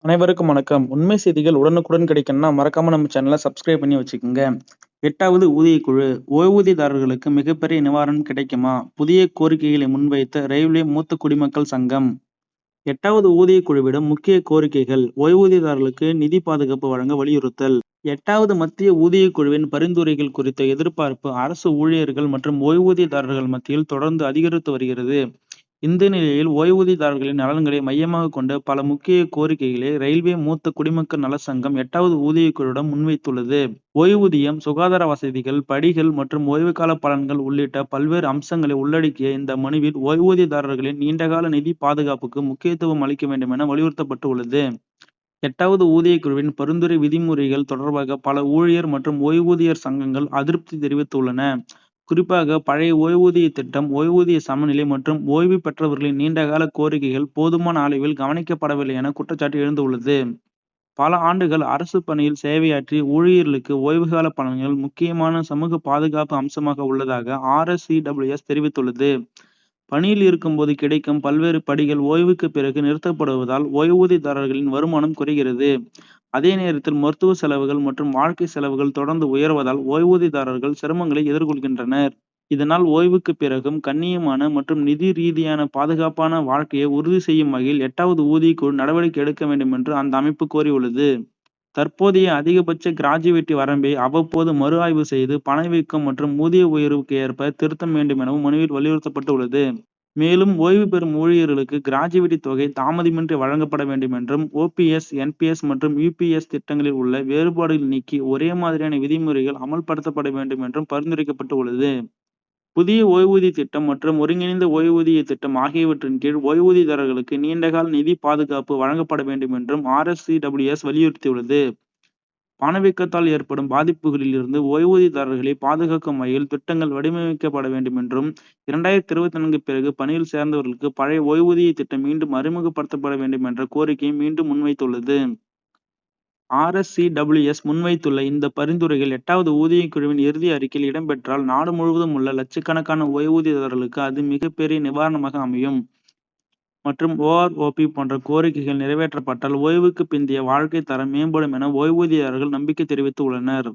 அனைவருக்கும் வணக்கம். உண்மை செய்திகள் உடனுக்குடன் கிடைக்கணும்னா மறக்காம நம்ம சேனலை சப்ஸ்கிரைப் பண்ணி வச்சுக்கோங்க. 8வது ஊதியக்குழு ஓய்வூதியதாரர்களுக்கு மிகப்பெரிய நிவாரணம் கிடைக்குமா? புதிய கோரிக்கைகளை முன்வைத்த ரயில்வே மூத்த குடிமக்கள் சங்கம். 8வது ஊதியக்குழுவிடம் முக்கிய கோரிக்கைகள்: ஓய்வூதியதாரர்களுக்கு நிதி பாதுகாப்பு வழங்க வலியுறுத்தல். 8வது மத்திய ஊதியக்குழுவின் பரிந்துரைகள் குறித்த எதிர்பார்ப்பு அரசு ஊழியர்கள் மற்றும் ஓய்வூதியதாரர்கள் மத்தியில் தொடர்ந்து அதிகரித்து வருகிறது. இந்த நிலையில் ஓய்வூதியதாரர்களின் நலன்களை மையமாக கொண்ட பல முக்கிய கோரிக்கைகளை ரயில்வே மூத்த குடிமக்கள் நல சங்கம் 8வது ஊதியக்குழுவிடம் முன்வைத்துள்ளது. ஓய்வூதியம், சுகாதார வசதிகள், படிகள் மற்றும் ஓய்வுகால பலன்கள் உள்ளிட்ட பல்வேறு அம்சங்களை உள்ளடக்கிய இந்த மனுவில் ஓய்வூதியதாரர்களின் நீண்டகால நிதி பாதுகாப்புக்கு முக்கியத்துவம் அளிக்க வேண்டும் என வலியுறுத்தப்பட்டு உள்ளது. 8வது ஊதியக்குழுவின் பரிந்துரை விதிமுறைகள் தொடர்பாக பல ஊழியர் மற்றும் ஓய்வூதியர் சங்கங்கள் அதிருப்தி தெரிவித்துள்ளன. குறிப்பாக பழைய ஓய்வூதிய திட்டம், ஓய்வூதிய சமநிலை மற்றும் ஓய்வு பெற்றவர்களின் நீண்டகால கோரிக்கைகள் போதுமான அளவில் கவனிக்கப்படவில்லை என குற்றச்சாட்டு எழுந்துள்ளது. பல ஆண்டுகள் அரசு பணியில் சேவையாற்றிய ஊழியர்களுக்கு ஓய்வுகால பலன்கள் முக்கியமான சமூக பாதுகாப்பு அம்சமாக உள்ளதாக RSCWS தெரிவித்துள்ளது. பணியில் இருக்கும்போது கிடைக்கும் பல்வேறு படிகள் ஓய்வுக்கு பிறகு நிறுத்தப்படுவதால் ஓய்வூதியதாரர்களின் வருமானம் குறைகிறது. அதே நேரத்தில் மருத்துவ செலவுகள் மற்றும் வாழ்க்கை செலவுகள் தொடர்ந்து உயர்வதால் ஓய்வூதியதாரர்கள் சிரமங்களை எதிர்கொள்கின்றனர். இதனால் ஓய்வுக்கு பிறகும் கண்ணியமான மற்றும் நிதி ரீதியான பாதுகாப்பான வாழ்க்கையை உறுதி செய்யும் வகையில் 8வது ஊதியக்குழு நடவடிக்கை எடுக்க வேண்டும் என்று அந்த அமைப்பு கோரியுள்ளது. தற்போதைய அதிகபட்ச கிராஜுவேட்டி வரம்பை அவ்வப்போது மறு ஆய்வு செய்து பணவீக்கம் மற்றும் ஊதிய உயர்வுக்கு ஏற்ப திருத்தம் வேண்டும் எனவும் மனுவில் வலியுறுத்தப்பட்டுள்ளது. மேலும் ஓய்வு பெறும் ஊழியர்களுக்கு கிராஜுவேட்டி தொகை தாமதமின்றி வழங்கப்பட வேண்டும் என்றும், OPS, NPS மற்றும் UPS திட்டங்களில் உள்ள வேறுபாடுகள் நீக்கி ஒரே மாதிரியான விதிமுறைகள் அமல்படுத்தப்பட வேண்டும் என்றும் பரிந்துரைக்கப்பட்டு உள்ளது. புதிய ஓய்வூதிய திட்டம் மற்றும் ஒருங்கிணைந்த ஓய்வூதிய திட்டம் ஆகியவற்றின் கீழ் ஓய்வூதியதாரர்களுக்கு நீண்டகால நிதி பாதுகாப்பு வழங்கப்பட வேண்டும் என்றும் RSCWS வலியுறுத்தியுள்ளது. பணவீக்கத்தால் ஏற்படும் பாதிப்புகளில் இருந்து ஓய்வூதியதாரர்களை பாதுகாக்கும் வகையில் திட்டங்கள் வடிவமைக்கப்பட வேண்டும் என்றும், 2024 பிறகு பணியில் சேர்ந்தவர்களுக்கு பழைய ஓய்வூதிய திட்டம் மீண்டும் அறிமுகப்படுத்தப்பட வேண்டும் என்ற கோரிக்கையை மீண்டும் முன்வைத்துள்ளது. RSCWS முன்வைத்துள்ள இந்த பரிந்துரைகள் 8வது ஊதியக்குழுவின் இறுதி அறிக்கையில் இடம்பெற்றால் நாடு முழுவதும் உள்ள லட்சக்கணக்கான ஓய்வூதியதாரர்களுக்கு அது மிகப்பெரிய நிவாரணமாக அமையும். மற்றும் OROP போன்ற கோரிக்கைகள் நிறைவேற்றப்பட்டால் ஓய்வுக்கு பிந்தைய வாழ்க்கை தரம் மேம்படும் என ஓய்வூதியதாரர்கள் நம்பிக்கை தெரிவித்து உள்ளனர்.